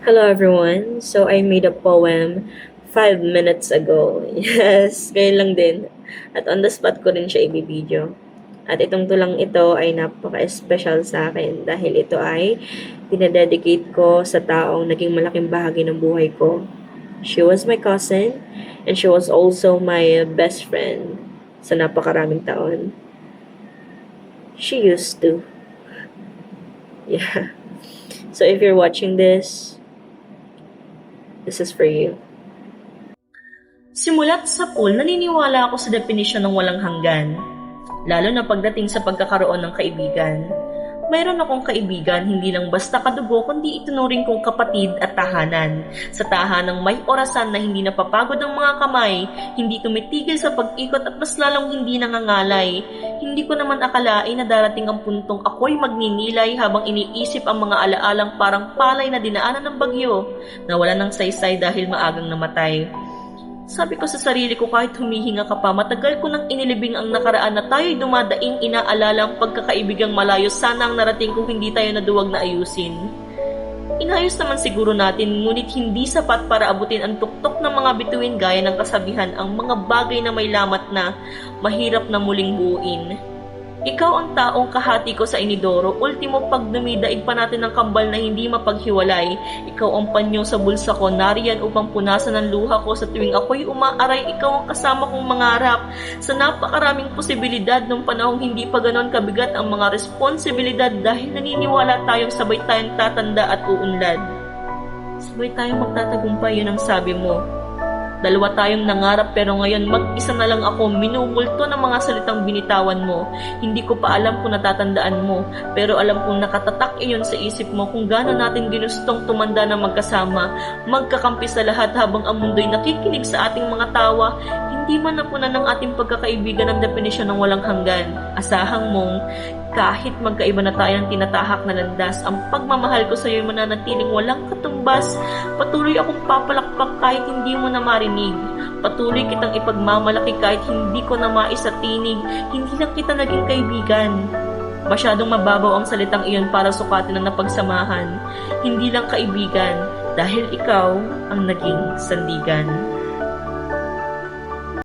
Hello everyone. So I made a poem 5 minutes ago. Yes, ngayon lang din. At on the spot ko rin siya ibibideo. At itong tulang ito ay napaka-special sa akin dahil ito ay dinededicate ko sa taong naging malaking bahagi ng buhay ko. She was my cousin and she was also my best friend sa napakaraming taon. She used to. Yeah. So if you're watching this is for you. Simula't sa pool, naniniwala ako sa definisyon ng walang hanggan, lalo na pagdating sa pagkakaroon ng kaibigan. Mayroon akong kaibigan, hindi lang basta kadugo, kundi itunuring kong kapatid at tahanan. Sa tahanang may orasan na hindi napapagod ang mga kamay, hindi tumitigil sa pag-ikot at mas lalong hindi nangangalay. Hindi ko naman akalain na darating ang puntong ako'y magninilay habang iniisip ang mga alaalang parang palay na dinaanan ng bagyo, na wala ng saysay dahil maagang namatay. Sabi ko sa sarili ko, kahit humihinga ka pa, matagal ko nang inilibing ang nakaraan na tayo'y dumadaing inaalala ang pagkakaibigang malayo. Sana ang narating kung hindi tayo naduwag na ayusin. Inayos naman siguro natin, ngunit hindi sapat para abutin ang tuktok ng mga bituin gaya ng kasabihan, ang mga bagay na may lamat na mahirap na muling buuin. Ikaw ang taong kahati ko sa inidoro, ultimo pag dumidaig pa natin ng kambal na hindi mapaghiwalay. Ikaw ang panyo sa bulsa ko, nariyan upang punasan ang luha ko sa tuwing ako'y umaaray. Ikaw ang kasama kong mangarap sa napakaraming posibilidad nung panahong hindi pa ganon kabigat ang mga responsibilidad, dahil naniniwala tayong sabay tayong tatanda at uunlad. Sabay tayong magtatagumpay, yun ang sabi mo. Dalawa tayong nangarap pero ngayon mag-isa na lang ako, minumulto ng mga salitang binitawan mo. Hindi ko pa alam kung natatandaan mo, pero alam kong nakatatak iyon sa isip mo kung gaano natin ginustong tumanda na magkasama, magkakampi sa lahat habang ang mundo'y nakikinig sa ating mga tawa. Hindi man napunan ng ating pagkakaibigan ang definisyon ng walang hanggan. Asahang mong kahit magkaiba na tayo ng tinatahak na landas, ang pagmamahal ko sa iyo mananatiling walang katumbas. Patuloy akong papalakpak kahit hindi mo na marinig. Patuloy kitang ipagmamalaki kahit hindi ko na maisatinig. Hindi lang kita naging kaibigan. Masyadong mababaw ang salitang iyon para sukatin ang napagsamahan. Hindi lang kaibigan, dahil ikaw ang naging sandigan.